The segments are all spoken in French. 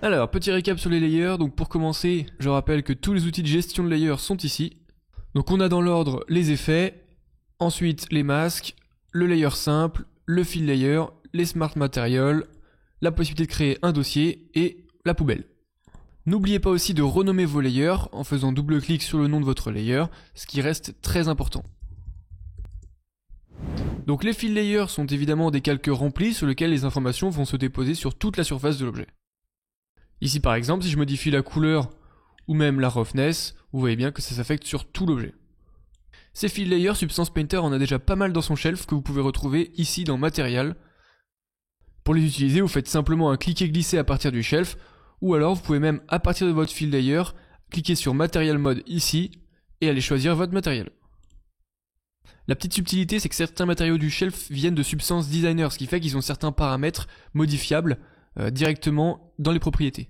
Alors, petit récap sur les layers. Donc pour commencer, je rappelle que tous les outils de gestion de layers sont ici. Donc on a dans l'ordre les effets, ensuite les masques, le layer simple, le fill layer, les smart materials, la possibilité de créer un dossier et la poubelle. N'oubliez pas aussi de renommer vos layers en faisant double-clic sur le nom de votre layer, ce qui reste très important. Donc les fill layers sont évidemment des calques remplis sur lesquels les informations vont se déposer sur toute la surface de l'objet. Ici par exemple, si je modifie la couleur ou même la roughness, vous voyez bien que ça s'affecte sur tout l'objet. Ces fill layers, Substance Painter en a déjà pas mal dans son shelf que vous pouvez retrouver ici dans Material. Pour les utiliser, vous faites simplement un cliquer-glisser à partir du shelf, ou alors vous pouvez même à partir de votre fill layer, cliquer sur Material Mode ici, et aller choisir votre matériel. La petite subtilité, c'est que certains matériaux du shelf viennent de Substance Designer, ce qui fait qu'ils ont certains paramètres modifiables directement dans les propriétés.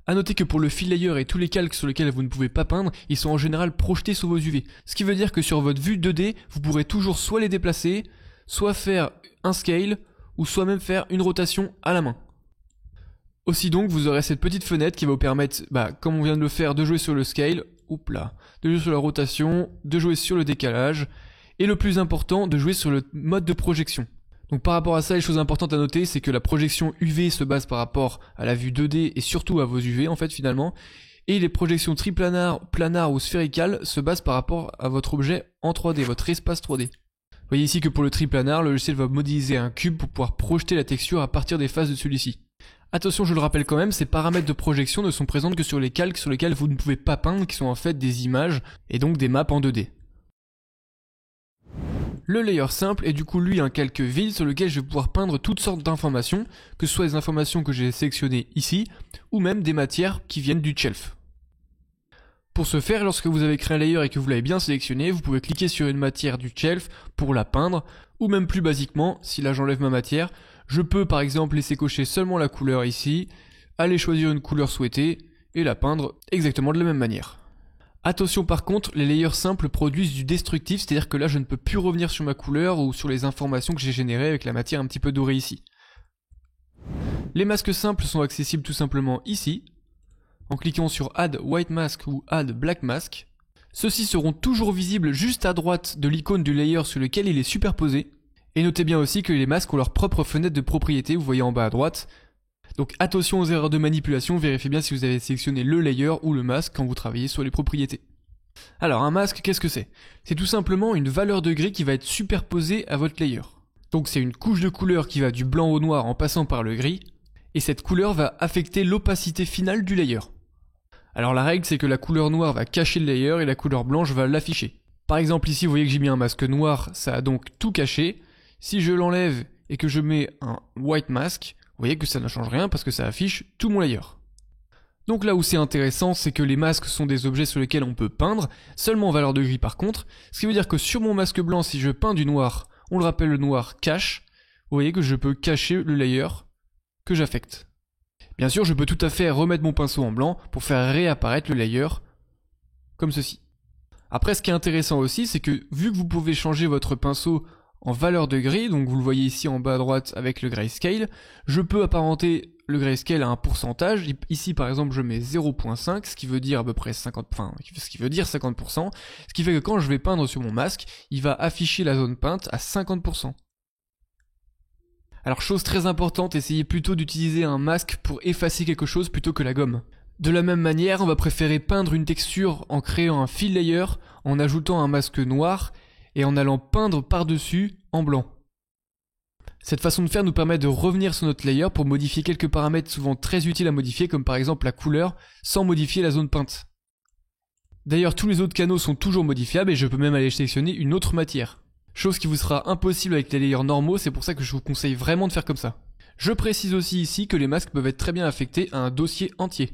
A noter que pour le fill layer et tous les calques sur lesquels vous ne pouvez pas peindre, ils sont en général projetés sur vos UV. Ce qui veut dire que sur votre vue 2D, vous pourrez toujours soit les déplacer, soit faire un scale, ou soit même faire une rotation à la main. Aussi donc, vous aurez cette petite fenêtre qui va vous permettre, comme on vient de le faire, de jouer sur le scale, de jouer sur la rotation, de jouer sur le décalage, et le plus important, de jouer sur le mode de projection. Donc par rapport à ça, les choses importantes à noter, c'est que la projection UV se base par rapport à la vue 2D et surtout à vos UV en fait finalement, et les projections triplanars, planars ou sphéricales se basent par rapport à votre objet en 3D, votre espace 3D. Vous voyez ici que pour le triplanar, le logiciel va modéliser un cube pour pouvoir projeter la texture à partir des faces de celui-ci. Attention, je le rappelle quand même, ces paramètres de projection ne sont présents que sur les calques sur lesquels vous ne pouvez pas peindre, qui sont en fait des images et donc des maps en 2D. Le layer simple est du coup lui un calque vide sur lequel je vais pouvoir peindre toutes sortes d'informations, que ce soit les informations que j'ai sélectionnées ici, ou même des matières qui viennent du shelf. Pour ce faire, lorsque vous avez créé un layer et que vous l'avez bien sélectionné, vous pouvez cliquer sur une matière du shelf pour la peindre, ou même plus basiquement, si là j'enlève ma matière, je peux par exemple laisser cocher seulement la couleur ici, aller choisir une couleur souhaitée, et la peindre exactement de la même manière. Attention par contre, les layers simples produisent du destructif, c'est-à-dire que là je ne peux plus revenir sur ma couleur ou sur les informations que j'ai générées avec la matière un petit peu dorée ici. Les masques simples sont accessibles tout simplement ici, en cliquant sur Add White Mask ou Add Black Mask. Ceux-ci seront toujours visibles juste à droite de l'icône du layer sur lequel il est superposé. Et notez bien aussi que les masques ont leur propre fenêtre de propriété, vous voyez en bas à droite. Donc attention aux erreurs de manipulation, vérifiez bien si vous avez sélectionné le layer ou le masque quand vous travaillez sur les propriétés. Alors un masque, qu'est-ce que c'est? C'est tout simplement une valeur de gris qui va être superposée à votre layer. Donc c'est une couche de couleur qui va du blanc au noir en passant par le gris, et cette couleur va affecter l'opacité finale du layer. Alors la règle c'est que la couleur noire va cacher le layer et la couleur blanche va l'afficher. Par exemple ici vous voyez que j'ai mis un masque noir, ça a donc tout caché. Si je l'enlève et que je mets un white mask, vous voyez que ça ne change rien parce que ça affiche tout mon layer. Donc là où c'est intéressant, c'est que les masques sont des objets sur lesquels on peut peindre, seulement en valeur de gris par contre, ce qui veut dire que sur mon masque blanc, si je peins du noir, on le rappelle le noir cache, vous voyez que je peux cacher le layer que j'affecte. Bien sûr, je peux tout à fait remettre mon pinceau en blanc pour faire réapparaître le layer comme ceci. Après, ce qui est intéressant aussi, c'est que vu que vous pouvez changer votre pinceau en valeur de gris, donc vous le voyez ici en bas à droite avec le grayscale, je peux apparenter le grayscale à un pourcentage. Ici par exemple je mets 0.5, ce qui veut dire à peu près 50%, ce qui fait que quand je vais peindre sur mon masque, il va afficher la zone peinte à 50%. Alors chose très importante, essayez plutôt d'utiliser un masque pour effacer quelque chose plutôt que la gomme. De la même manière, on va préférer peindre une texture en créant un fill layer, en ajoutant un masque noir, et en allant peindre par-dessus en blanc. Cette façon de faire nous permet de revenir sur notre layer pour modifier quelques paramètres souvent très utiles à modifier, comme par exemple la couleur, sans modifier la zone peinte. D'ailleurs, tous les autres canaux sont toujours modifiables et je peux même aller sélectionner une autre matière. Chose qui vous sera impossible avec les layers normaux, c'est pour ça que je vous conseille vraiment de faire comme ça. Je précise aussi ici que les masques peuvent être très bien affectés à un dossier entier.